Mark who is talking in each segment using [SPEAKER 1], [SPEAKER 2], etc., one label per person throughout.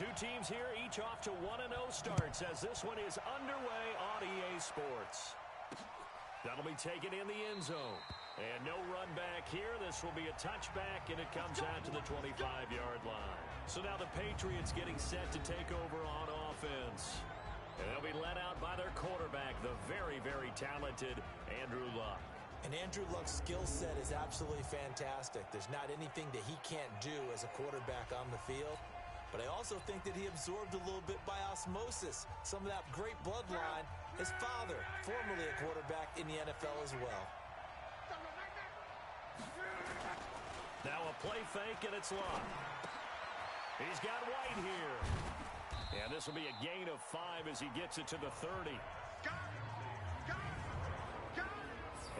[SPEAKER 1] Two teams here, each off to 1-0 starts as this one is underway on EA Sports. That'll be taken in the end zone. And no run back here. This will be a touchback, and it comes out to the 25-yard line. So now the Patriots getting set to take over on offense. And they'll be led out by their quarterback, the very, very talented Andrew Luck.
[SPEAKER 2] And Andrew Luck's skill set is absolutely fantastic. There's not anything that he can't do as a quarterback on the field. But I also think that he absorbed a little bit by osmosis some of that great bloodline. His father, formerly a quarterback in the NFL as well.
[SPEAKER 1] Now a play fake, and it's Luck. He's got White here. And this will be a gain of 5 as he gets it to the 30.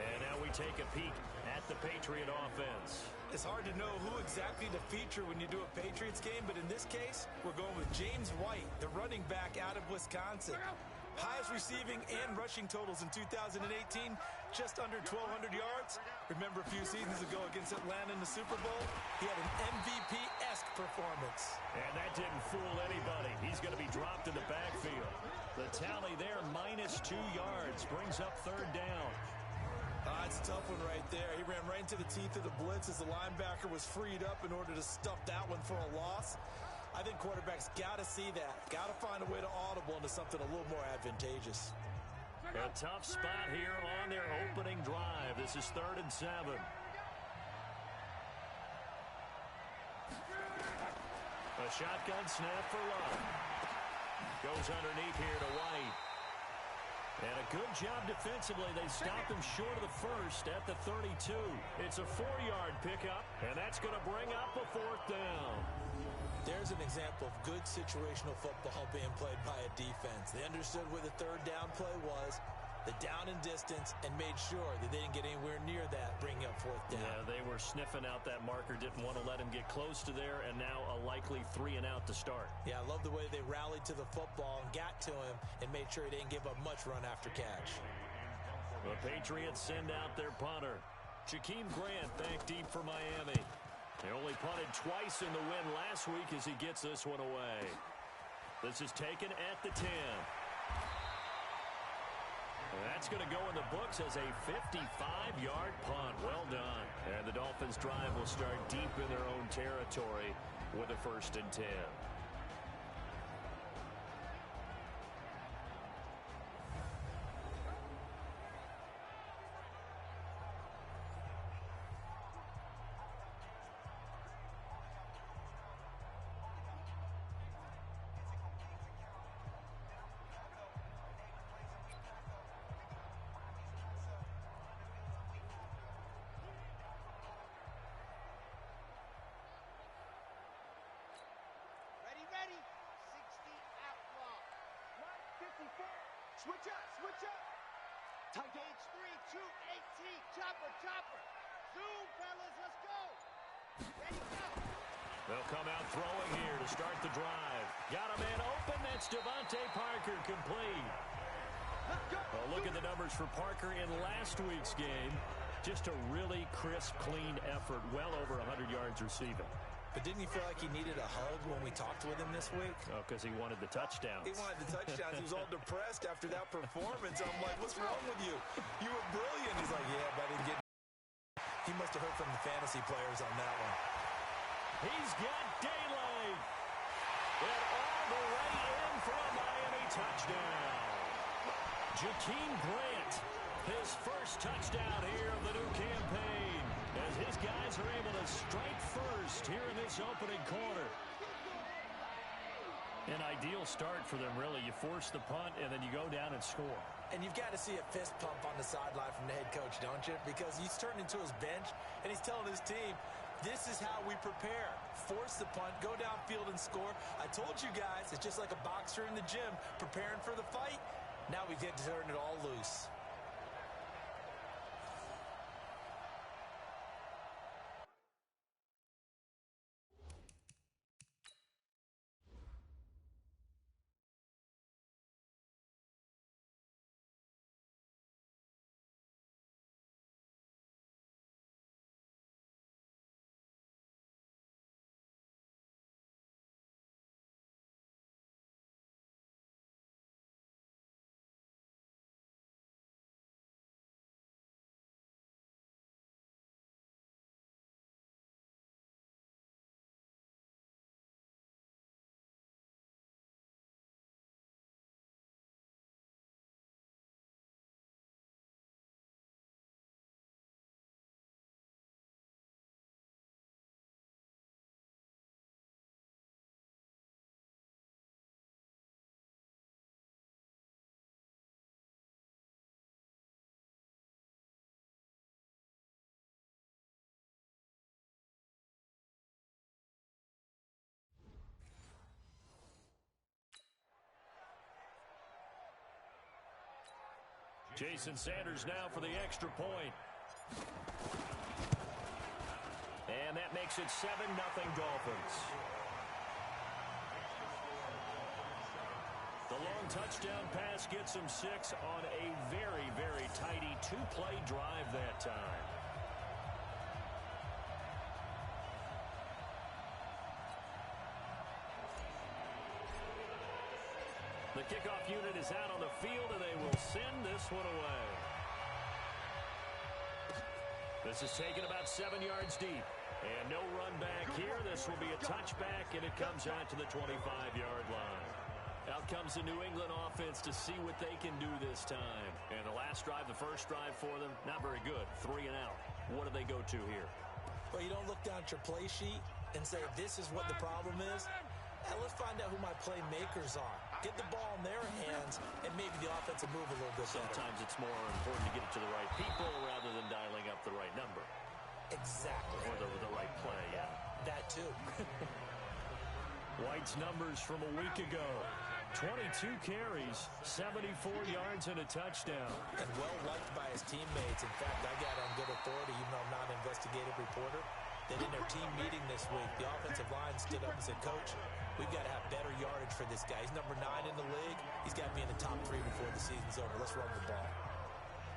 [SPEAKER 1] And now we take a peek at the Patriot offense.
[SPEAKER 2] It's hard to know who exactly to feature when you do a Patriots game, but in this case, we're going with James White, the running back out of Wisconsin. Highest receiving and rushing totals in 2018, just under 1,200 yards. Remember a few seasons ago against Atlanta in the Super Bowl? He had an MVP-esque performance.
[SPEAKER 1] And that didn't fool anybody. He's going to be dropped in the backfield. The tally there, -2 yards, brings up 3rd down.
[SPEAKER 2] It's a tough one right there. He ran right into the teeth of the blitz as the linebacker was freed up in order to stuff that one for a loss. I think quarterbacks got to see that. Got to find a way to audible into something a little more advantageous.
[SPEAKER 1] A tough spot here on their opening drive. This is 3rd and 7. A shotgun snap for Luck. Goes underneath here to White. And a good job defensively. They stopped him short of the first at the 32. It's a 4-yard pickup, and that's going to bring up a 4th down.
[SPEAKER 2] There's an example of good situational football being played by a defense. They understood where the 3rd down play was, the down and distance, and made sure that they didn't get anywhere near that, bringing up 4th down.
[SPEAKER 1] Yeah, they were sniffing out that marker, didn't want to let him get close to there, and now a likely 3 and out to start.
[SPEAKER 2] Yeah, I love the way they rallied to the football and got to him and made sure he didn't give up much run after catch.
[SPEAKER 1] The Patriots send out their punter. Jakeem Grant back deep for Miami. They only punted twice in the win last week as he gets this one away. This is taken at the 10. And that's going to go in the books as a 55-yard punt. Well done. And the Dolphins' drive will start deep in their own territory with a 1st and 10.
[SPEAKER 3] Switch up, switch up. Tight gauge 3, 2, 18. Chopper, chopper. Zoom, fellas, let's go. Ready, go.
[SPEAKER 1] They'll come out throwing here to start the drive. Got a man open. That's Devontae Parker, complete. Well, look at the numbers for Parker in last week's game. Just a really crisp, clean effort. Well over 100 yards receiving.
[SPEAKER 2] But didn't he feel like he needed a hug when we talked with him this week?
[SPEAKER 1] Oh, because he wanted the touchdowns.
[SPEAKER 2] He wanted the touchdowns. He was all depressed after that performance. I'm like, what's wrong with you? You were brilliant. He's like, yeah, but I didn't get. He must have heard from the fantasy players on that one.
[SPEAKER 1] He's got daylight. And all the way in for a Miami touchdown. Jakeem Grant, his first touchdown here of the new campaign, as his guys are able to strike first here in this opening quarter. An ideal start for them, really. You force the punt, and then you go down and score.
[SPEAKER 2] And you've got to see a fist pump on the sideline from the head coach, don't you? Because he's turned into his bench, and he's telling his team, this is how we prepare. Force the punt, go downfield and score. I told you guys, it's just like a boxer in the gym preparing for the fight. Now we get to turn it all loose.
[SPEAKER 1] Jason Sanders now for the extra point. And that makes it 7-0 Dolphins. The long touchdown pass gets them 6 on a very, very tidy two-play drive that time. The kickoff unit is out on the field, and they will send this one away. This is taken about 7 yards deep. And no run back here. This will be a touchback, and it comes out to the 25-yard line. Out comes the New England offense to see what they can do this time. And the last drive, the first drive for them, not very good. 3 and out. What do they go to here?
[SPEAKER 2] Well, you don't look down at your play sheet and say, this is what the problem is. Let's find out who my playmakers are. Get the ball in their hands, and maybe the offense will move a little bit better.
[SPEAKER 1] Sometimes it's more important to get it to the right people rather than dialing up the right number.
[SPEAKER 2] Exactly.
[SPEAKER 1] Or the right play, yeah.
[SPEAKER 2] That too.
[SPEAKER 1] White's numbers from a week ago. 22 carries, 74 yards, and a touchdown.
[SPEAKER 2] And well-liked by his teammates. In fact, I got on good authority, even though I'm not an investigative reporter, that in their team meeting this week, the offensive line stood up and said, Coach, we've got to have better yardage for this guy. He's number 9 in the league. He's got to be in the top 3 before the season's over. Let's run the ball.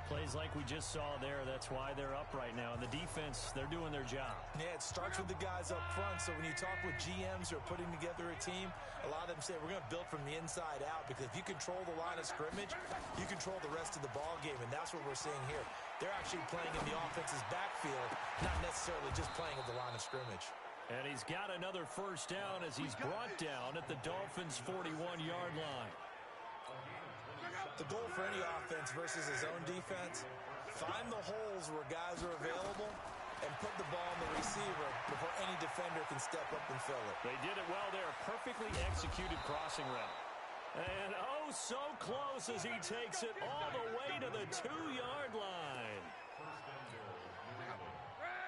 [SPEAKER 1] Plays like we just saw there, that's why they're up right now. And the defense, they're doing their job.
[SPEAKER 2] Yeah, it starts with the guys up front. So when you talk with GMs who are putting together a team, a lot of them say we're going to build from the inside out, because if you control the line of scrimmage, you control the rest of the ball game. And that's what we're seeing here. They're actually playing in the offense's backfield, not necessarily just playing at the line of scrimmage.
[SPEAKER 1] And he's got another first down as he's brought down at the Dolphins' 41-yard line.
[SPEAKER 2] The goal for any offense versus his own defense, find the holes where guys are available and put the ball in the receiver before any defender can step up and fill it.
[SPEAKER 1] They did it well there. Perfectly executed crossing route. And oh, so close as he takes it all the way to the 2-yard line.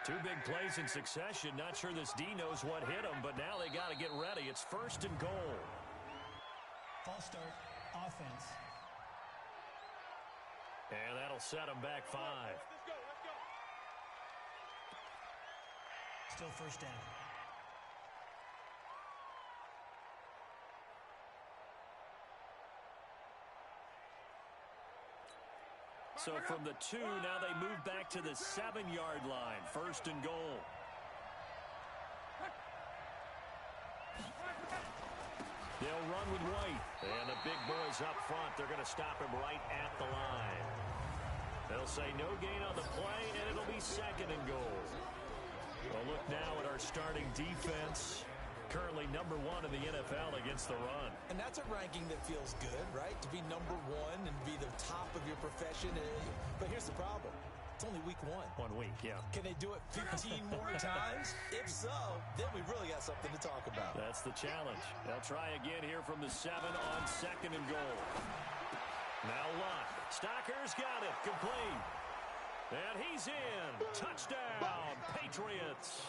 [SPEAKER 1] 2 big plays in succession. Not sure this D knows what hit him, but now they got to get ready. It's 1st and goal.
[SPEAKER 4] False start, offense.
[SPEAKER 1] And that'll set him back 5.
[SPEAKER 3] Let's go.
[SPEAKER 4] Still first down.
[SPEAKER 1] So from the 2, now they move back to the 7-yard line. 1st and goal. They'll run with White. And the big boys up front, they're going to stop him right at the line. They'll say no gain on the play, and it'll be 2nd and goal. Well, look now at our starting defense. Currently number 1 in the NFL against the run.
[SPEAKER 2] And that's a ranking that feels good, right? To be number 1 and be the top of your profession. But here's the problem. It's only week 1.
[SPEAKER 1] 1 week, yeah.
[SPEAKER 2] Can they do it 15 more times? If so, then we really got something to talk about.
[SPEAKER 1] That's the challenge. They'll try again here from the 7 on 2nd and goal. Now Luck. Stocker's got it. Complete. And he's in. Touchdown, Patriots.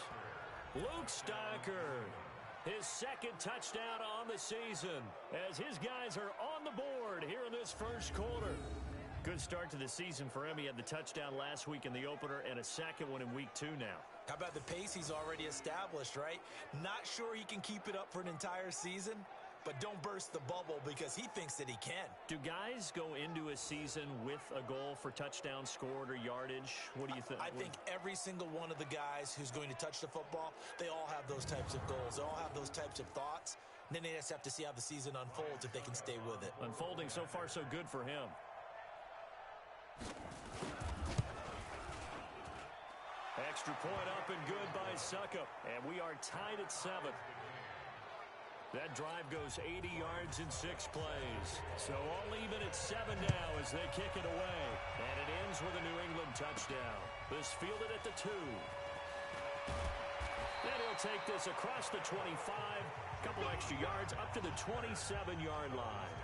[SPEAKER 1] Luke Stocker. His 2nd touchdown on the season as his guys are on the board here in this 1st quarter. Good start to the season for him. He had the touchdown last week in the opener and a 2nd one in week 2 now.
[SPEAKER 2] How about the pace he's already established, right? Not sure he can keep it up for an entire season, but don't burst the bubble because he thinks that he can.
[SPEAKER 1] Do guys go into a season with a goal for touchdown scored or yardage? What do you think?
[SPEAKER 2] I think every single one of the guys who's going to touch the football, they all have those types of goals. They all have those types of thoughts. And then they just have to see how the season unfolds if they can stay with it.
[SPEAKER 1] Unfolding so far so good for him. Extra point up and good by Suckup. And we are tied at 7. That drive goes 80 yards in 6 plays. So all even at 7 now as they kick it away. And it ends with a New England touchdown. This fielded at the 2. And he'll take this across the 25. Couple extra yards up to the 27-yard line.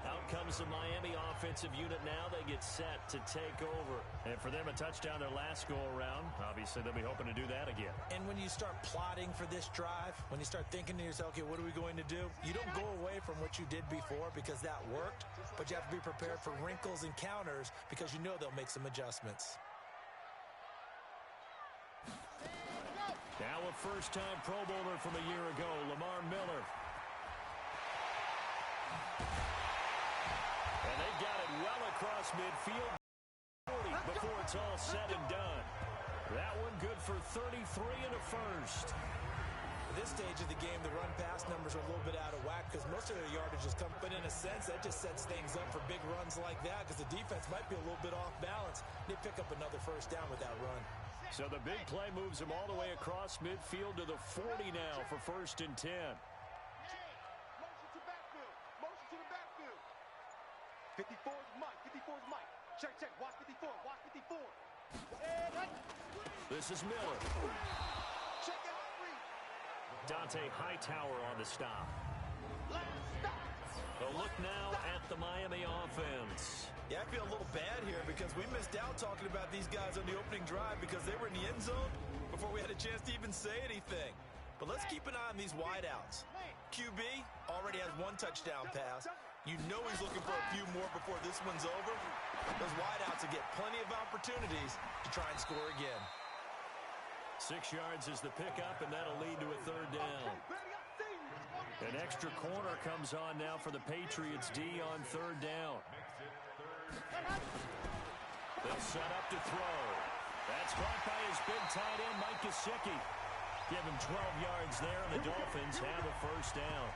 [SPEAKER 1] Out comes the Miami offensive unit now. They get set to take over. And for them, a touchdown their last go-around. Obviously, they'll be hoping to do that again.
[SPEAKER 2] And when you start plotting for this drive, when you start thinking to yourself, okay, what are we going to do? You don't go away from what you did before because that worked, but you have to be prepared for wrinkles and counters because you know they'll make some adjustments.
[SPEAKER 1] Now a first-time Pro Bowler from a year ago, Lamar Miller. And they've got it well across midfield. 40 before it's all said and done. That one good for 33 and a first.
[SPEAKER 2] At this stage of the game, the run-pass numbers are a little bit out of whack because most of their yardage is coming. But in a sense, that just sets things up for big runs like that because the defense might be a little bit off balance. They pick up another first down with that run.
[SPEAKER 1] So the big play moves them all the way across midfield to the 40 now for 1st and 10.
[SPEAKER 3] Motion to backfield. Motion to the backfield. 54 is Mike. 54 is Mike. Check, check. Watch 54. Watch 54.
[SPEAKER 1] This is Miller.
[SPEAKER 3] Check out three.
[SPEAKER 1] Dante Hightower on the stop.
[SPEAKER 3] Last stop.
[SPEAKER 1] A look now at the Miami offense.
[SPEAKER 2] Yeah, I feel a little bad here because we missed out talking about these guys on the opening drive because they were in the end zone before we had a chance to even say anything. But let's keep an eye on these wideouts. QB already has 1 touchdown pass. You know he's looking for a few more before this one's over. Those wideouts will get plenty of opportunities to try and score again.
[SPEAKER 1] 6 yards is the pickup, and that'll lead to a 3rd down. An extra corner comes on now for the Patriots D on 3rd down. They'll set up to throw. That's caught by his big tight end, Mike Gesicki. Give him 12 yards there, and the Dolphins have a 1st down.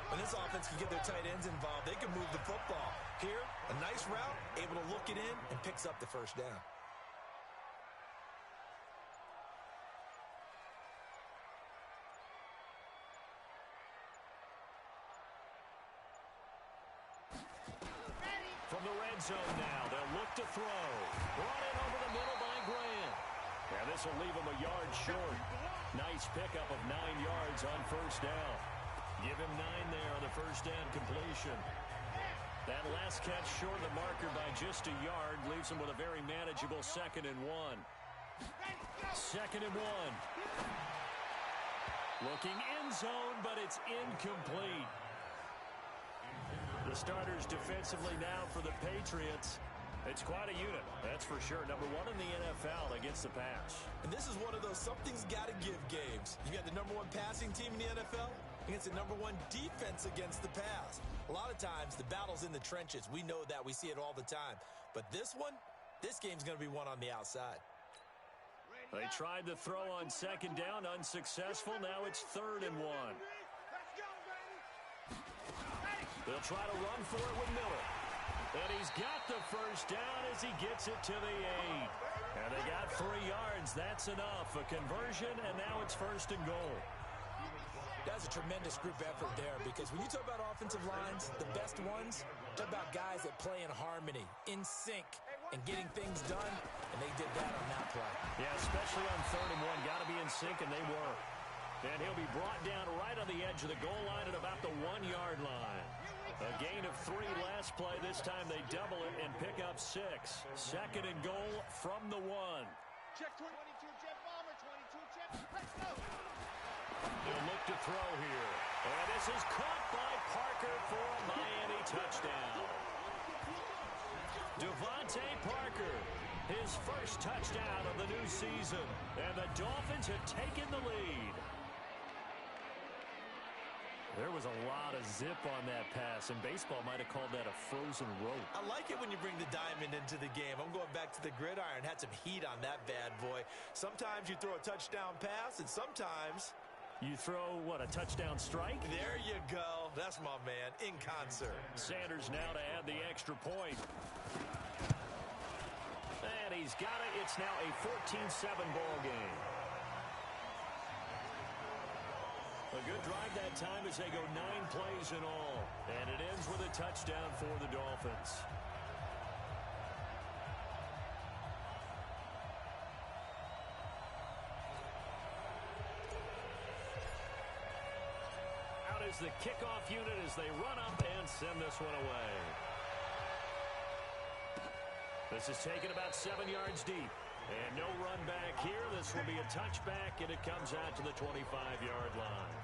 [SPEAKER 2] When this offense can get their tight ends involved, they can move the football. Here, a nice route, able to look it in, and picks up the 1st down.
[SPEAKER 1] From the red zone now, they'll look to throw. Brought in over the middle by Grant. And this will leave him a yard short. Nice pickup of 9 yards on 1st down. Give him 9 there on the 1st down completion. That last catch short of the marker by just a yard leaves him with a very manageable 2nd and 1. 2nd and 1. Looking end zone, but it's incomplete. The starters defensively now for the Patriots. It's quite a unit, that's for sure. Number 1 in the NFL against the pass.
[SPEAKER 2] And this is one of those something's got to give games. You got the number 1 passing team in the NFL against the number 1 defense against the pass. A lot of times, the battle's in the trenches. We know that. We see it all the time. But this one, this game's going to be won on the outside.
[SPEAKER 1] They tried to throw on 2nd down, unsuccessful. Now it's 3rd and 1. They'll try to run for it with Miller. And he's got the 1st down as he gets it to the 8. And they got 3 yards. That's enough. A conversion, and now it's 1st and goal.
[SPEAKER 2] That's a tremendous group effort there because when you talk about offensive lines, the best ones, talk about guys that play in harmony, in sync, and getting things done, and they did that on that play.
[SPEAKER 1] Yeah, especially on 3rd and 1. Got to be in sync, and they were. And he'll be brought down right on the edge of the goal line at about the 1-yard line. A gain of 3 last play. This time they double it and pick up 6. 2nd and goal from the 1.
[SPEAKER 3] Check 22 jet bomber, 22 jet. Let's go.
[SPEAKER 1] They'll look to throw here. And this is caught by Parker for a Miami touchdown. Devontae Parker, his 1st touchdown of the new season. And the Dolphins have taken the lead. There was a lot of zip on that pass, and baseball might have called that a frozen rope.
[SPEAKER 2] I like it when you bring the diamond into the game. I'm going back to the gridiron. Had some heat on that bad boy. Sometimes you throw a touchdown pass, and sometimes
[SPEAKER 1] you throw, what, a touchdown strike?
[SPEAKER 2] There you go. That's my man, in concert.
[SPEAKER 1] Sanders now to add the extra point. And he's got it. It's now a 14-7 ball game. A good drive that time as they go 9 plays in all. And it ends with a touchdown for the Dolphins. Out is the kickoff unit as they run up and send this one away. This is taken about 7 yards deep. And no run back here. This will be a touchback, and it comes out to the 25-yard line.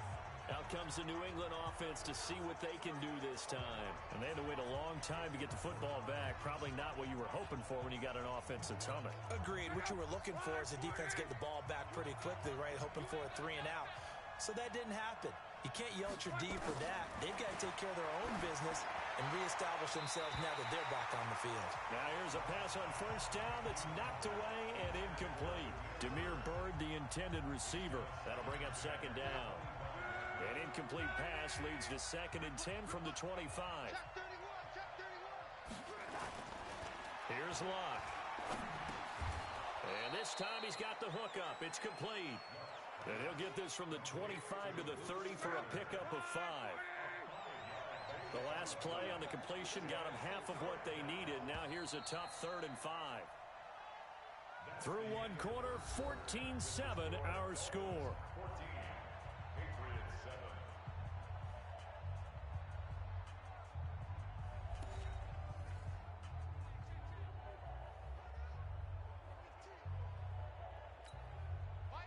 [SPEAKER 1] Out comes the New England offense to see what they can do this time. And they had to wait a long time to get the football back. Probably not what you were hoping for when you got an offense that's humming.
[SPEAKER 2] Agreed. What you were looking for is the defense get the ball back pretty quickly, right? Hoping for a 3 and out. So that didn't happen. You can't yell at your D for that. They've got to take care of their own business and reestablish themselves now that they're back on the field. Now
[SPEAKER 1] here's a pass on first down that's knocked away and incomplete. Demir Bird, the intended receiver. That'll bring up second down. An incomplete pass leads to 2nd and 10 from the 25. Here's Locke. And this time he's got the hook up. It's complete. And he'll get this from the 25 to the 30 for a pickup of 5. The last play on the completion got them half of what they needed. Now here's a tough 3rd and 5. Through one quarter, 14-7 our score.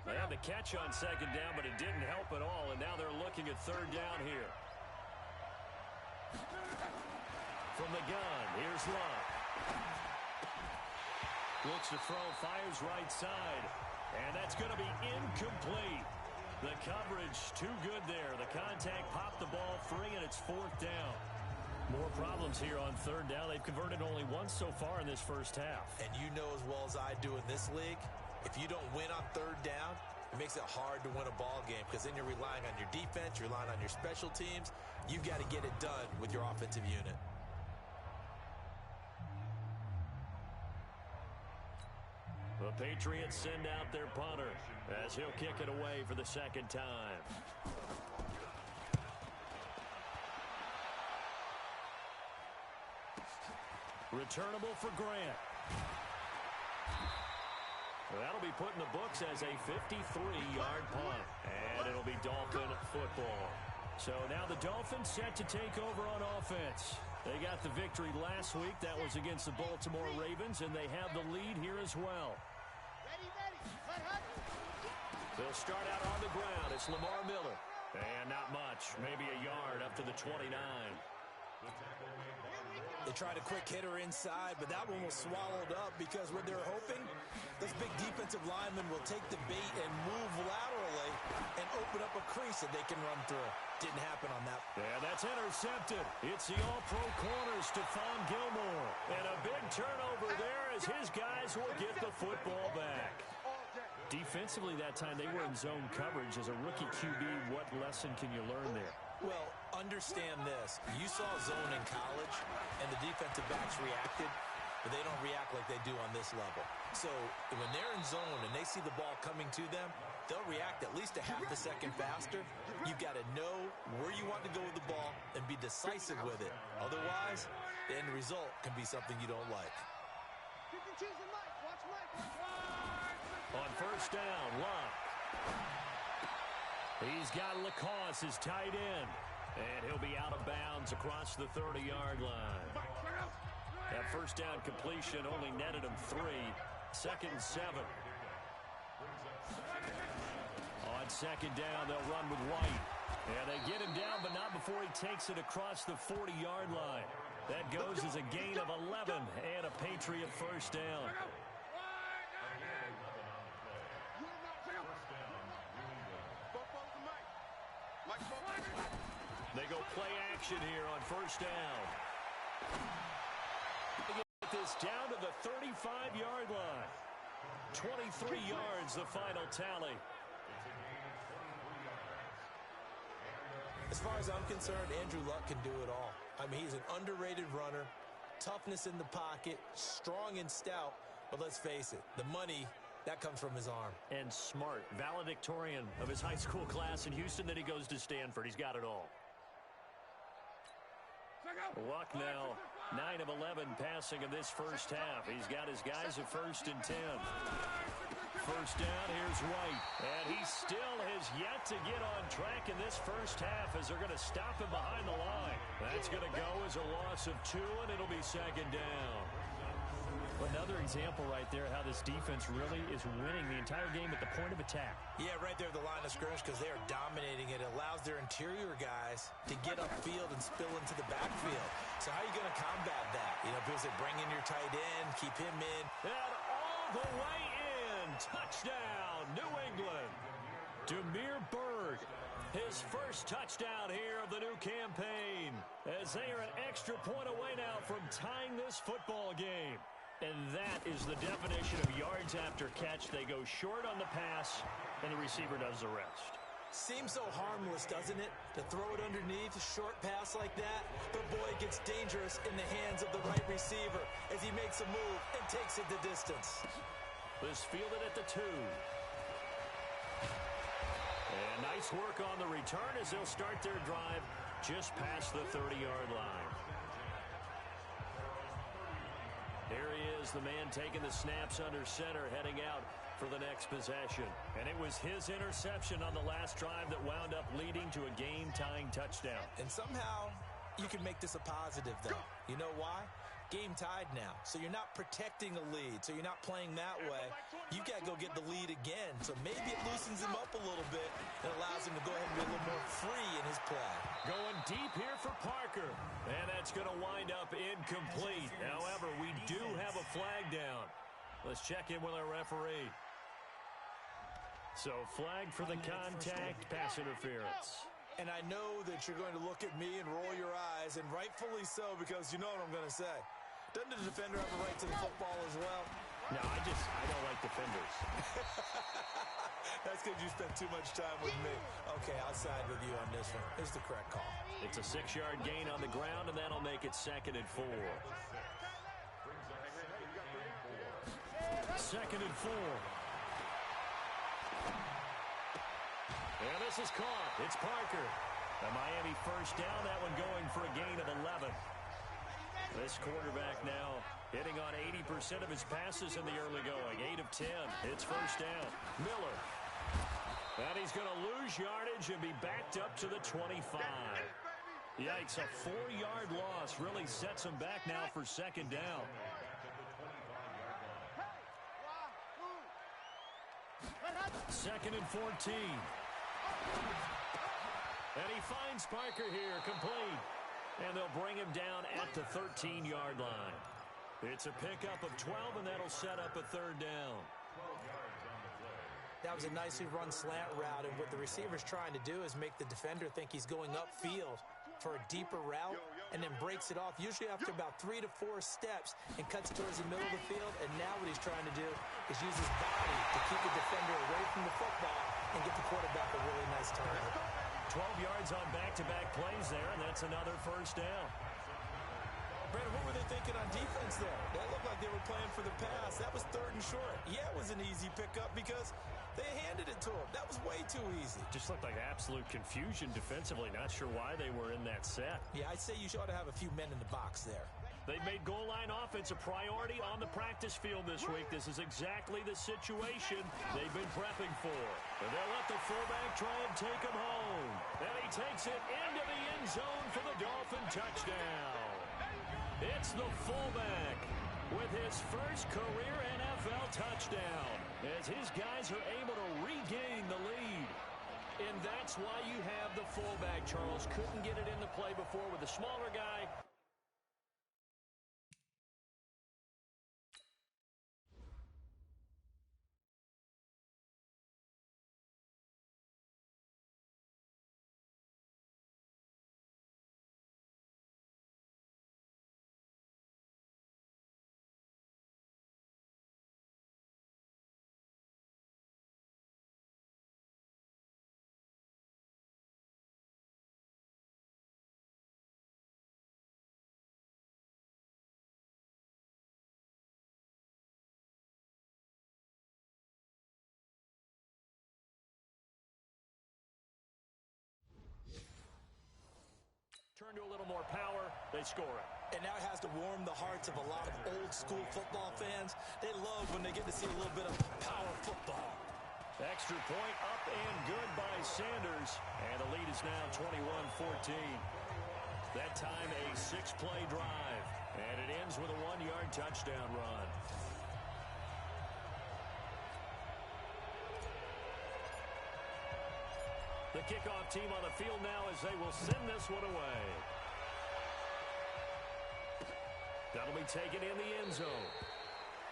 [SPEAKER 1] They had the catch on second down, but it didn't help at all, and now they're looking at 3rd down here. From the gun, here's Locke. Looks to throw, fires right side, and that's going to be incomplete. The coverage too good there. The contact popped the ball free, and it's 4th down. More problems here on 3rd down. They've converted only once so far in this first half.
[SPEAKER 2] And you know as well as I do in this league, if you don't win on 3rd down, it makes it hard to win a ball game because then you're relying on your defense, you're relying on your special teams. You've got to get it done with your offensive unit.
[SPEAKER 1] The Patriots send out their punter as he'll kick it away for the 2nd time. Returnable for Grant. That'll be put in the books as a 53-yard punt. And it'll be Dolphin football. So now the Dolphins set to take over on offense. They got the victory last week. That was against the Baltimore Ravens, and they have the lead here as well. They'll start out on the ground. It's Lamar Miller. And not much. Maybe a yard up to the 29.
[SPEAKER 2] They tried a quick hitter inside, but that one was swallowed up because what they're hoping, this big defensive lineman will take the bait and move laterally and open up a crease that they can run through. Didn't happen on that.
[SPEAKER 1] Yeah, that's intercepted. It's the all-pro corner, Stephon Gilmore. And a big turnover there as his guys will get the football back. Defensively that time, they were in zone coverage. As a rookie QB, what lesson can you learn there?
[SPEAKER 2] Well, understand this. You saw zone in college, and the defensive backs reacted, but they don't react like they do on this level. So when they're in zone and they see the ball coming to them, they'll react at least a half a second faster. You've got to know where you want to go with the ball and be decisive with it. Otherwise, the end result can be something you don't like.
[SPEAKER 1] On first down, Locke. He's got Lacoste, his tight end. And he'll be out of bounds across the 30-yard line. That first down completion only netted him 3. 2nd and 7. On second down, they'll run with White. And they get him down, but not before he takes it across the 40-yard line. That goes as a gain of 11 and a Patriot first down. They go play action here on first down. They get this down to the 35-yard line. 23 yards, the final tally.
[SPEAKER 2] As far as I'm concerned, Andrew Luck can do it all. I mean, he's an underrated runner, toughness in the pocket, strong and stout, but let's face it, the money, that comes from his arm.
[SPEAKER 1] And smart, valedictorian of his high school class in Houston, then he goes to Stanford. He's got it all. Luck now 9 of 11 passing in this first half. He's got his guys at 1st and 10. First down, here's White. And he still has yet to get on track in this first half as they're going to stop him behind the line. That's going to go as a loss of 2, and it'll be 2nd down.
[SPEAKER 5] Another example right there how this defense really is winning the entire game at the point of attack.
[SPEAKER 2] Yeah, right there at the line of scrimmage because they are dominating it. It allows their interior guys to get upfield and spill into the backfield. So how are you going to combat that? You know, people say bring in your tight end, keep him in.
[SPEAKER 1] And all the way in. Touchdown, New England. Demir Berg, his first touchdown here of the new campaign, as they are an extra point away now from tying this football game. And that is the definition of yards after catch. They go short on the pass, and the receiver does the rest.
[SPEAKER 2] Seems so harmless, doesn't it? To throw it underneath, a short pass like that. But, boy, it gets dangerous in the hands of the right receiver as he makes a move and takes it the distance.
[SPEAKER 1] This fielded at the 2. And nice work on the return as they'll start their drive just past the 30-yard line. There he is, the man taking the snaps under center, heading out for the next possession. And it was his interception on the last drive that wound up leading to a game-tying touchdown.
[SPEAKER 2] And somehow you can make this a positive, though. You know why? Game tied now, so you're not protecting a lead, so you're not playing that way. You've got to go get the lead again, so maybe it loosens him up a little bit and allows him to go ahead and be a little more free in his play.
[SPEAKER 1] Going deep here for Parker, and that's going to wind up incomplete. However, we do have a flag down. Let's check in with our referee. So, flag for the contact, pass interference.
[SPEAKER 2] And I know that you're going to look at me and roll your eyes, and rightfully so, because you know what I'm going to say. Doesn't the defender have a right to the football as well?
[SPEAKER 1] No, I don't like defenders.
[SPEAKER 2] That's because you spent too much time with me. Okay, I'll side with you on this one. It's the correct call.
[SPEAKER 1] It's a 6-yard gain on the ground, and that'll make it 2nd and 4. 2nd and 4. And this is caught. It's Parker. The Miami first down, that one going for a gain of 11. This quarterback now hitting on 80% of his passes in the early going. 8 of 10. It's first down. Miller. And he's going to lose yardage and be backed up to the 25. Yikes, a 4-yard loss really sets him back now for 2nd down. Second and 14. And he finds Parker here, complete. And they'll bring him down at the 13-yard line. It's a pickup of 12, and that'll set up a 3rd down.
[SPEAKER 2] That was a nicely run slant route, and what the receiver's trying to do is make the defender think he's going upfield for a deeper route and then breaks it off, usually after about 3 to 4 steps, and cuts towards the middle of the field. And now what he's trying to do is use his body to keep the defender away from the football and get the quarterback a really nice target.
[SPEAKER 1] 12 yards on back-to-back plays there, and that's another first down.
[SPEAKER 2] Brandon, what were they thinking on defense there? That looked like they were playing for the pass. That was 3rd and short. Yeah, it was an easy pickup because they handed it to him. That was way too easy.
[SPEAKER 1] Just looked like absolute confusion defensively. Not sure why they were in that set.
[SPEAKER 2] Yeah, I'd say you ought to have a few men in the box there.
[SPEAKER 1] They've made goal line offense a priority on the practice field this week. This is exactly the situation they've been prepping for. And they'll let the fullback try and take him home. And he takes it into the end zone for the Dolphin touchdown. It's the fullback with his first career NFL touchdown as his guys are able to regain the lead. And that's why you have the fullback, Charles. Couldn't get it in the play before with the smaller guy. Turn to a little more power. They score it.
[SPEAKER 2] And now it has to warm the hearts of a lot of old-school football fans. They love when they get to see a little bit of power football.
[SPEAKER 1] Extra point up and good by Sanders. And the lead is now 21-14. That time a 6-play drive. And it ends with a 1-yard touchdown run. The kickoff team on the field now as they will send this one away. That'll be taken in the end zone.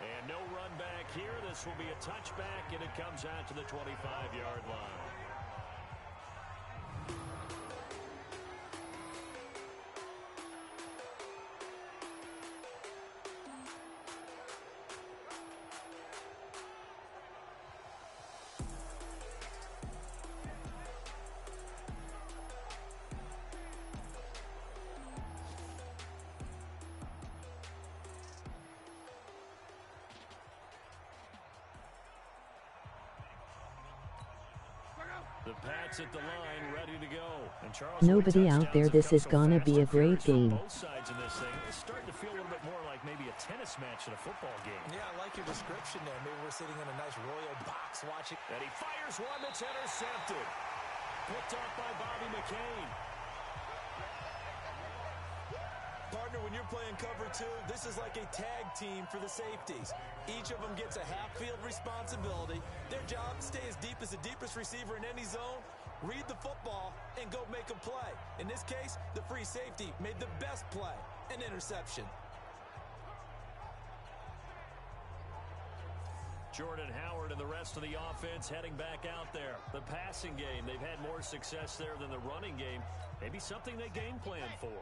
[SPEAKER 1] And no run back here. This will be a touchback, and it comes out to the 25-yard line. The Pats at the line, ready to go. And Charles,
[SPEAKER 6] nobody out there, this is gonna be a great game.
[SPEAKER 1] Both sides in this thing. It's starting to feel a little bit more like maybe a tennis match in a football game.
[SPEAKER 2] Yeah, I like your description there. Maybe we're sitting in a nice royal box watching.
[SPEAKER 1] And he fires one that's intercepted. Picked off by Bobby McCain.
[SPEAKER 2] Partner, when you're playing cover two, this is like a tag team for the safeties. Each of them gets a half-field responsibility. Their job, stay as deep as the deepest receiver in any zone, read the football, and go make a play. In this case, the free safety made the best play, an interception.
[SPEAKER 1] Jordan Howard and the rest of the offense heading back out there. The passing game, they've had more success there than the running game. Maybe something they game plan for.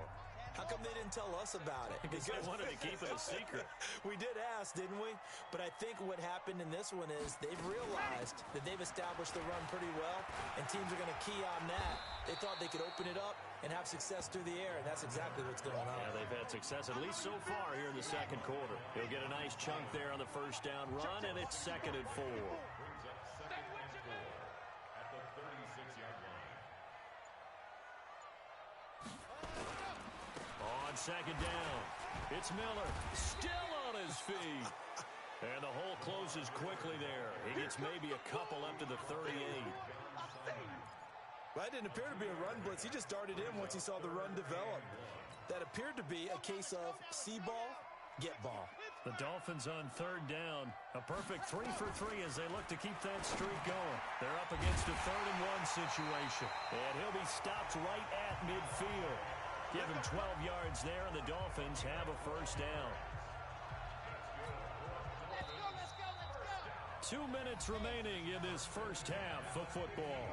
[SPEAKER 2] How come they didn't tell us about it?
[SPEAKER 1] Because they wanted to keep it a secret.
[SPEAKER 2] We did ask, didn't we? But I think what happened in this one is they've realized that they've established the run pretty well, and teams are going to key on that. They thought they could open it up and have success through the air, and that's exactly what's going on.
[SPEAKER 1] Yeah, they've had success, at least so far here in the second quarter. He'll get a nice chunk there on the first down run, and it's 2nd and 4. On 2nd down, it's Miller, still on his feet. And the hole closes quickly there. He gets maybe a couple up to the 38.
[SPEAKER 2] Well, that didn't appear to be a run blitz. He just darted in once he saw the run develop. That appeared to be a case of see ball, get ball.
[SPEAKER 1] The Dolphins on 3rd down. A perfect 3 for 3 as they look to keep that streak going. They're up against a 3rd and 1 situation. And he'll be stopped right at midfield. Give him 12 yards there, and the Dolphins have a first down.
[SPEAKER 3] Let's go.
[SPEAKER 1] 2 minutes remaining in this first half of football.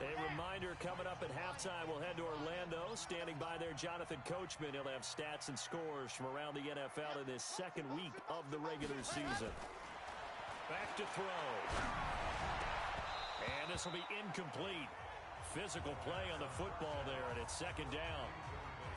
[SPEAKER 1] A reminder coming up at halftime, we'll head to Orlando. Standing by there, Jonathan Coachman. He'll have stats and scores from around the NFL in this second week of the regular season. Back to throw. And this will be incomplete. Physical play on the football there, and it's 2nd down.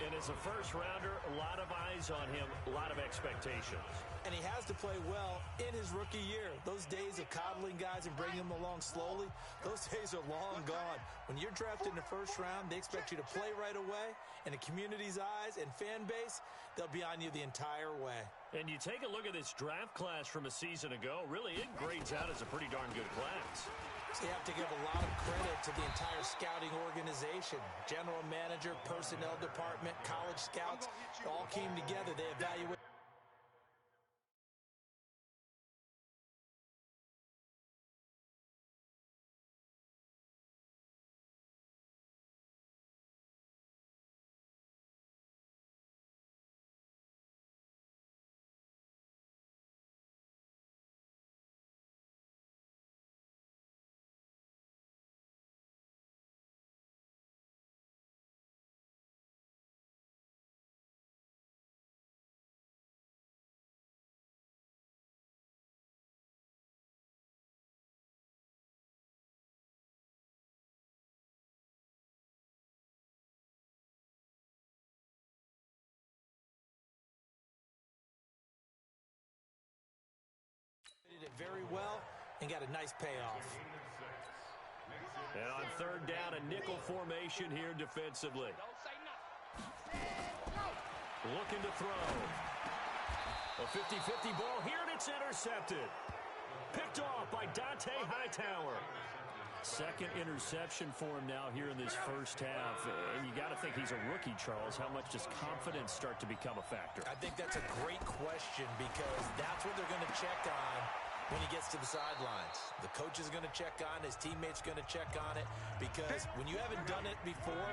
[SPEAKER 1] And as a first-rounder, a lot of eyes on him, a lot of expectations.
[SPEAKER 2] And he has to play well in his rookie year. Those days of coddling guys and bringing them along slowly, those days are long gone. When you're drafted in the first round, they expect you to play right away. And the community's eyes and fan base, they'll be on you the entire way.
[SPEAKER 1] And you take a look at this draft class from a season ago, really it grades out as a pretty darn good class.
[SPEAKER 2] So you have to give a lot of credit to the entire scouting organization. General manager, personnel department, college scouts, all came together. They evaluated. Did it very well and got a nice payoff.
[SPEAKER 1] And on 3rd down, a nickel formation here defensively.
[SPEAKER 3] Don't say nothing.
[SPEAKER 1] Looking to throw. A 50-50 ball here, and it's intercepted. Picked off by Dante Hightower. Second interception for him now here in this first half. And you got to think he's a rookie, Charles. How much does confidence start to become a factor?
[SPEAKER 2] I think that's a great question because that's what they're going to check on when he gets to the sidelines. The coach is going to check on, his teammates going to check on it, because when you haven't done it before,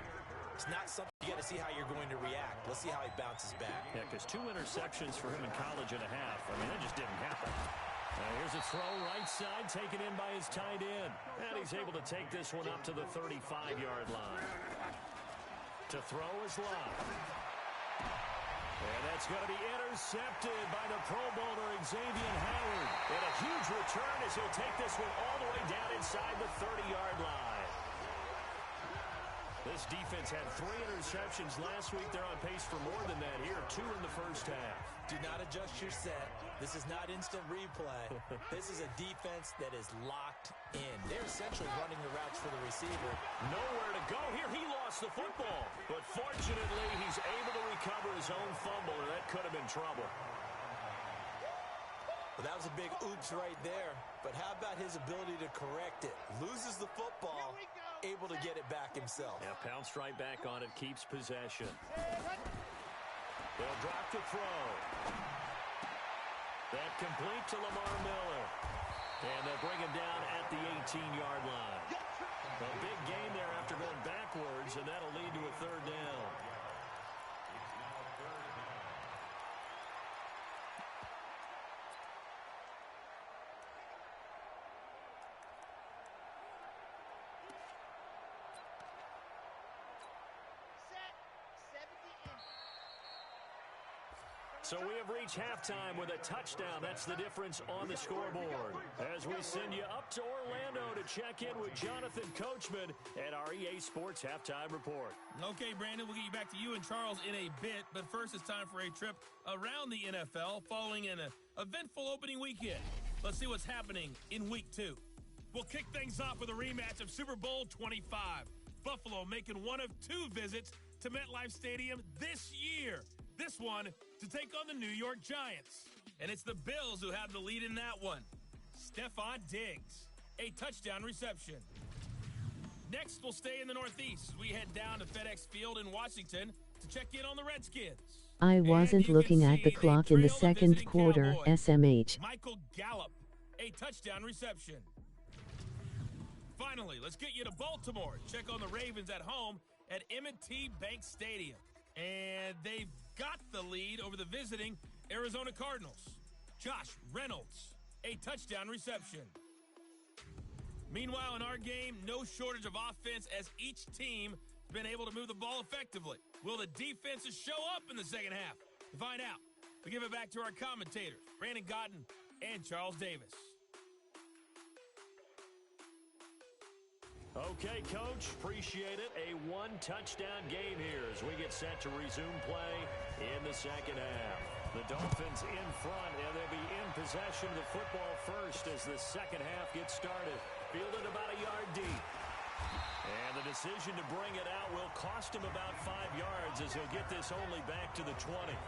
[SPEAKER 2] it's not something you got to see how you're going to react. Let's see how he bounces back.
[SPEAKER 1] Yeah, because 2 interceptions for him in college and a half. I mean, that just didn't happen. Here's a throw right side, taken in by his tight end. And he's able to take this one up to the 35-yard line. To throw is Love. And that's going to be intercepted by the Pro Bowler Xavier Howard. And a huge return as he'll take this one all the way down inside the 30-yard line. This defense had 3 interceptions last week. They're on pace for more than that here. 2 in the first half.
[SPEAKER 2] Do not adjust your set. This is not instant replay. This is a defense that is locked in. They're essentially running the routes for the receiver.
[SPEAKER 1] Nowhere to go here. He lost the football. But fortunately, he's able to recover his own fumble, and that could have been trouble.
[SPEAKER 2] Well, that was a big oops right there. But how about his ability to correct it? Loses the football, able to get it back himself.
[SPEAKER 1] Yeah, pounced right back on it, keeps possession. They'll drop to throw. That complete to Lamar Miller. And they'll bring him down at the 18-yard line. A big gain there after going backwards, and that'll lead to a 3rd down. So we have reached halftime with a touchdown. That's the difference on the scoreboard. As we send you up to Orlando to check in with Jonathan Coachman at our EA Sports Halftime Report.
[SPEAKER 7] Okay, Brandon, we'll get you back to you and Charles in a bit. But first, it's time for a trip around the NFL following an eventful opening weekend. Let's see what's happening in Week 2. We'll kick things off with a rematch of Super Bowl 25. Buffalo making one of 2 visits to MetLife Stadium this year. This one to take on the New York Giants. And it's the Bills who have the lead in that one. Stephon Diggs, a touchdown reception. Next, we'll stay in the Northeast as we head down to FedEx Field in Washington to check in on the Redskins.
[SPEAKER 6] I wasn't looking at the clock in the second quarter, SMH.
[SPEAKER 7] Michael Gallup, a touchdown reception. Finally, let's get you to Baltimore. Check on the Ravens at home at M&T Bank Stadium. And they've got the lead over the visiting Arizona Cardinals. Josh Reynolds, a touchdown reception. Meanwhile, in our game, no shortage of offense as each team has been able to move the ball effectively. Will the defenses show up in the second half? To find out, we give it back to our commentators, Brandon Gotten and Charles Davis.
[SPEAKER 1] Okay, Coach, appreciate it. A 1-touchdown game here as we get set to resume play in the second half. The Dolphins in front, and they'll be in possession of the football first as the second half gets started. Fielded about a yard deep. And the decision to bring it out will cost him about 5 yards as he'll get this only back to the 20.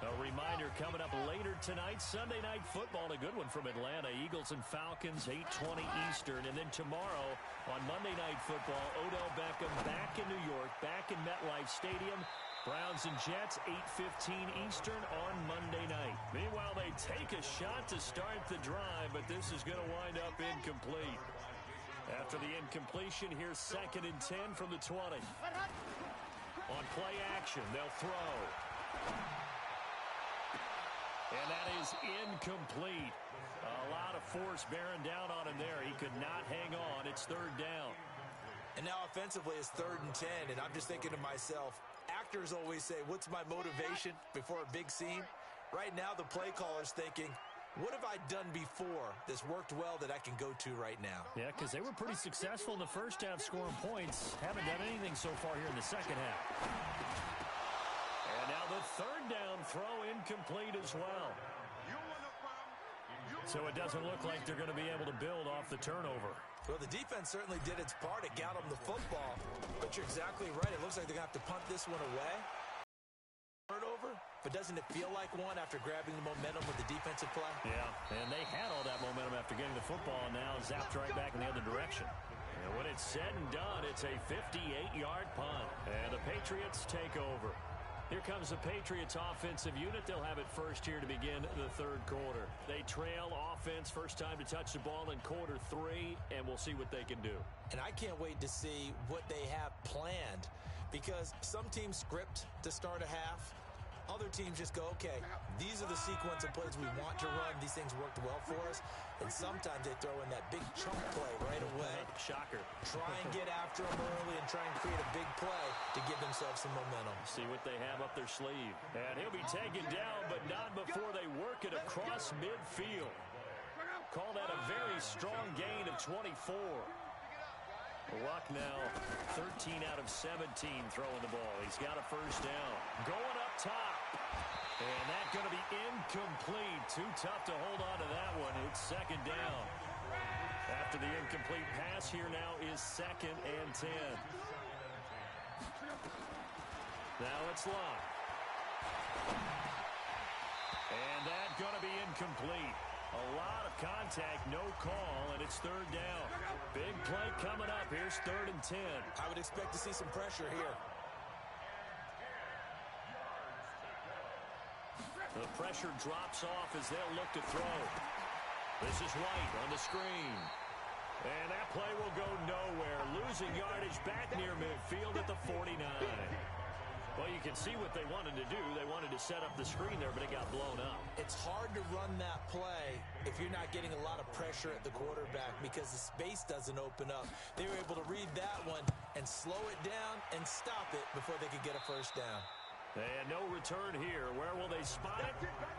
[SPEAKER 1] A reminder coming up later tonight, Sunday Night Football, a good one from Atlanta. Eagles and Falcons, 8:20 Eastern. And then tomorrow on Monday Night Football, Odell Beckham back in New York, back in MetLife Stadium. Browns and Jets, 8:15 Eastern on Monday night. Meanwhile, they take a shot to start the drive, but this is going to wind up incomplete. After the incompletion, here's 2nd and 10 from the 20. On play action, they'll throw. And that is incomplete. A lot of force bearing down on him there. He could not hang on. It's 3rd down.
[SPEAKER 2] And now offensively it's 3rd and 10, and I'm just thinking to myself, actors always say, what's my motivation before a big scene? Right now the play caller's thinking, what have I done before that's worked well that I can go to right now?
[SPEAKER 1] Yeah, because they were pretty successful in the first half scoring points. Haven't done anything so far here in the second half. And now the 3rd down throw incomplete as well. So it doesn't look like they're going to be able to build off the turnover.
[SPEAKER 2] Well, the defense certainly did its part. It got them the football. But you're exactly right. It looks like they're going to have to punt this one away. Turnover, but doesn't it feel like one after grabbing the momentum with the defensive play?
[SPEAKER 1] Yeah, and they had all that momentum after getting the football, and now zapped right back in the other direction. And when it's said and done, it's a 58-yard punt. And the Patriots take over. Here comes the Patriots offensive unit. They'll have it first here to begin the third quarter. They trail offense, first time to touch the ball in quarter 3, and we'll see what they can do.
[SPEAKER 2] And I can't wait to see what they have planned, because some teams script to start a half. Other teams just go, okay, these are the sequence of plays we want to run. These things worked well for us. And sometimes they throw in that big chunk play right away.
[SPEAKER 1] Shocker.
[SPEAKER 2] Try and get after them early and try and create a big play to give themselves some momentum.
[SPEAKER 1] See what they have up their sleeve. And he'll be taken down, but not before they work it across midfield. Call that a very strong gain of 24. Luck now 13 out of 17 throwing the ball. He's got a first down. Going up top. And that's going to be incomplete. Too tough to hold on to that one. It's second down. After the incomplete pass, here now is 2nd and 10. Now it's Luck. And that's going to be incomplete. A lot of contact, no call, and it's 3rd down. Big play coming up. Here's 3rd and 10.
[SPEAKER 2] I would expect to see some pressure here.
[SPEAKER 1] The pressure drops off as they'll look to throw. This is White on the screen. And that play will go nowhere. Losing yardage back near midfield at the 49. Well, you can see what they wanted to do. They wanted to set up the screen there, but it got blown up.
[SPEAKER 2] It's hard to run that play if you're not getting a lot of pressure at the quarterback because the space doesn't open up. They were able to read that one and slow it down and stop it before they could get a first down.
[SPEAKER 1] And no return here. Where will they spot it?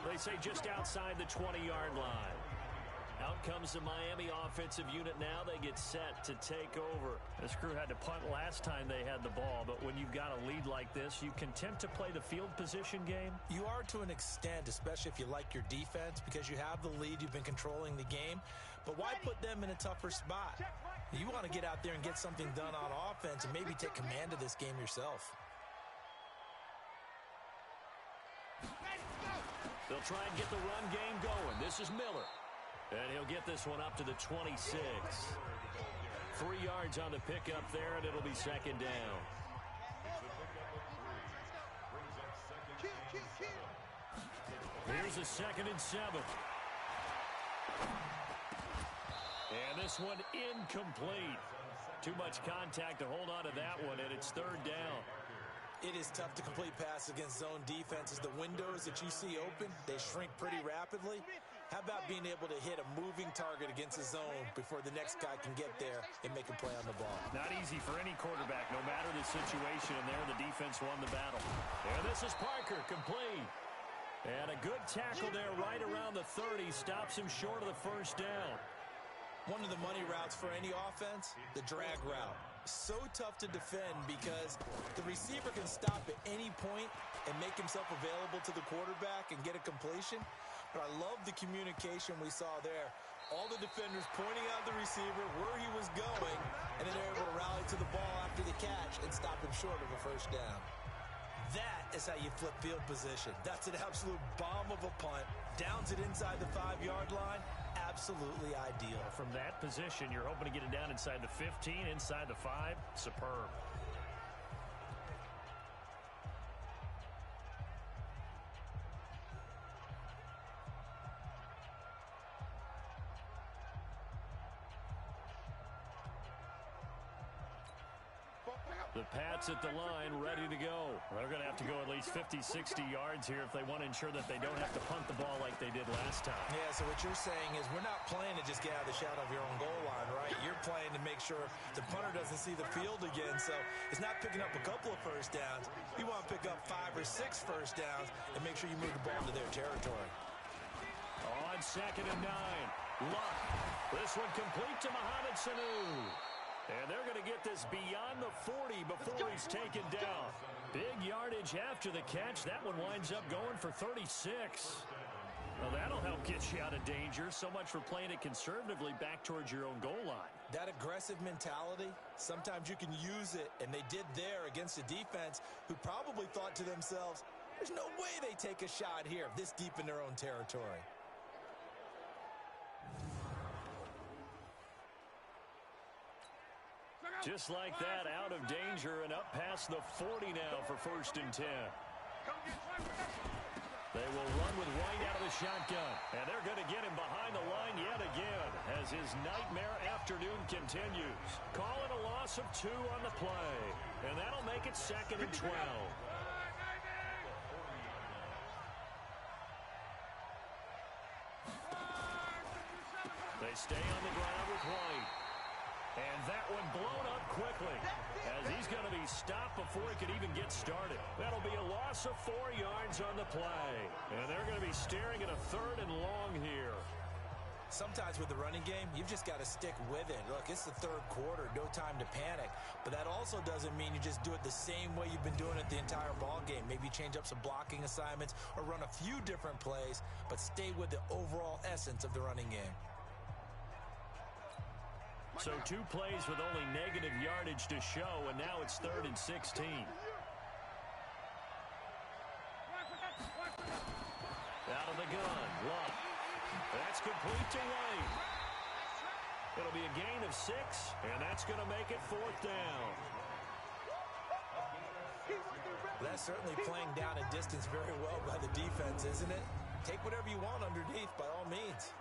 [SPEAKER 1] They say just outside the 20-yard line. Out comes the Miami offensive unit now. They get set to take over. This crew had to punt last time they had the ball, but when you've got a lead like this, you content to play the field position game?
[SPEAKER 2] You are to an extent, especially if you like your defense, because you have the lead, you've been controlling the game. But why put them in a tougher spot? You want to get out there and get something done on offense and maybe take command of this game yourself.
[SPEAKER 1] They'll try and get the run game going. This is Miller. And he'll get this one up to the 26. 3 yards on the pickup there, and it'll be second down. Here's a 2nd and 7. And this one incomplete. Too much contact to hold on to that one, and it's 3rd down.
[SPEAKER 2] It is tough to complete passes against zone defenses. The windows that you see open, they shrink pretty rapidly. How about being able to hit a moving target against a zone before the next guy can get there and make a play on the ball?
[SPEAKER 1] Not easy for any quarterback, no matter the situation, and there the defense won the battle. And this is Parker, complete. And a good tackle there right around the 30, stops him short of the first down.
[SPEAKER 2] One of the money routes for any offense, the drag route. So tough to defend because the receiver can stop at any point and make himself available to the quarterback and get a completion. But I love the communication we saw there. All the defenders pointing out the receiver, where he was going, and then they're able to rally to the ball after the catch and stop him short of a first down. That is how you flip field position. That's an absolute bomb of a punt. Downs it inside the 5-yard line. Absolutely ideal.
[SPEAKER 1] From that position, you're hoping to get it down inside the 15, inside the 5. Superb. The Pats at the line, ready to go. They're going to have to go at least 50, 60 yards here if they want to ensure that they don't have to punt the ball like they did last time.
[SPEAKER 2] Yeah, so what you're saying is we're not playing to just get out of the shadow of your own goal line, right? You're playing to make sure the punter doesn't see the field again. So it's not picking up a couple of first downs. You want to pick up 5 or 6 first downs and make sure you move the ball to their territory.
[SPEAKER 1] On 2nd and 9. Luck. This one complete to Mohamed Sanu. And they're going to get this beyond the 40 before he's taken down. Big yardage after the catch. That one winds up going for 36. Well, that'll help get you out of danger. So much for playing it conservatively back towards your own goal line.
[SPEAKER 2] That aggressive mentality, sometimes you can use it, and they did there against a defense who probably thought to themselves, there's no way they take a shot here this deep in their own territory.
[SPEAKER 1] Just like that, out of danger and up past the 40 now for 1st and 10. They will run with White out of the shotgun, and they're going to get him behind the line yet again as his nightmare afternoon continues. Calling a loss of 2 on the play, and that'll make it 2nd and 12. They stay on the ground with White. And that one blown up quickly as he's going to be stopped before he could even get started. That'll be a loss of 4 yards on the play. And they're going to be staring at a 3rd and long here.
[SPEAKER 2] Sometimes with the running game, you've just got to stick with it. Look, it's the 3rd quarter, no time to panic. But that also doesn't mean you just do it the same way you've been doing it the entire ball game. Maybe change up some blocking assignments or run a few different plays, but stay with the overall essence of the running game.
[SPEAKER 1] So 2 plays with only negative yardage to show, and now it's 3rd and 16. Out of the gun, Luck. That's complete to White. It'll be a gain of 6, and that's going to make it 4th down.
[SPEAKER 2] That's certainly playing down a distance very well by the defense, isn't it? Take whatever you want underneath, by all means.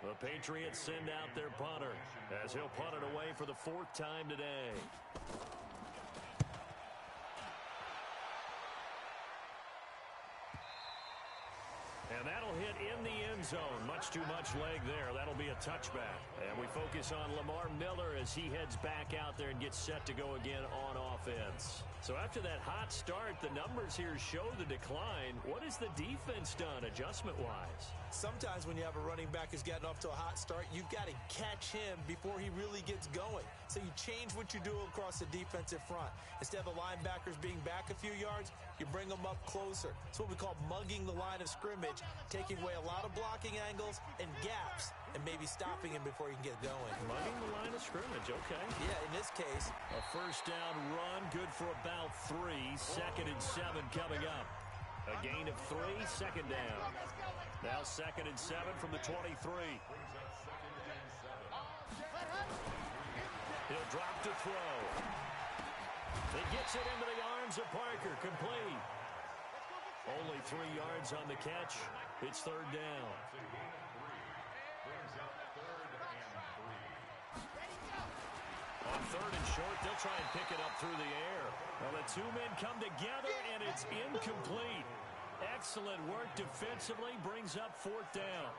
[SPEAKER 1] The Patriots send out their punter as he'll punt it away for the 4th time today. And that'll hit in the end zone. Much too much leg there. That'll be a touchback. And we focus on Lamar Miller as he heads back out there and gets set to go again on offense. So after that hot start, the numbers here show the decline. What has the defense done adjustment-wise?
[SPEAKER 2] Sometimes when you have a running back who's gotten off to a hot start, you've got to catch him before he really gets going. So you change what you do across the defensive front. Instead of the linebackers being back a few yards, you bring them up closer. It's what we call mugging the line of scrimmage, taking away a lot of blocking angles and gaps, and maybe stopping him before he can get going.
[SPEAKER 1] Mugging the line of scrimmage, okay.
[SPEAKER 2] Yeah, in this case.
[SPEAKER 1] A 1st down run, good for about 3. 2nd and 7 coming up. A gain of 3, 2nd down. Now 2nd and 7 from the 23. He'll drop to throw. He gets it into the arms of Parker, complete. Only 3 yards on the catch. It's 3rd down. On 3rd and short, they'll try and pick it up through the air. Well, the 2 men come together, and it's incomplete. Excellent work defensively, brings up 4th down.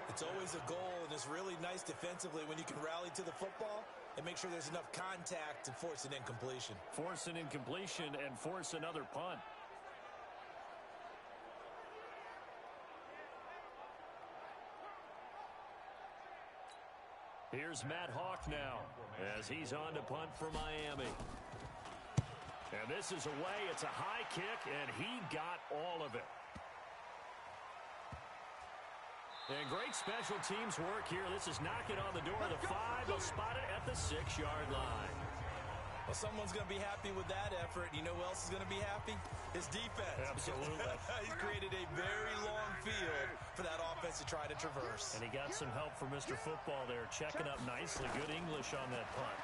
[SPEAKER 2] It's always a goal, and it's really nice defensively when you can rally to the football and make sure there's enough contact to force an incompletion.
[SPEAKER 1] Force an incompletion and force another punt. Here's Matt Hawk now as he's on to punt for Miami. And this is away. It's a high kick, and he got all of it. And great special teams work here. This is knocking on the door of the 5. They'll spot it at the 6-yard line.
[SPEAKER 2] Well, someone's going to be happy with that effort. You know who else is going to be happy? His defense.
[SPEAKER 1] Absolutely.
[SPEAKER 2] He's created a very long field for that offense to try to traverse.
[SPEAKER 1] And he got some help from Mr. Football there, checking up nicely. Good English on that punt.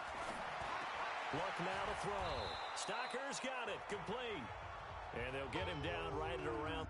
[SPEAKER 1] Luck now to throw. Stocker's got it, complete. And they'll get him down right at around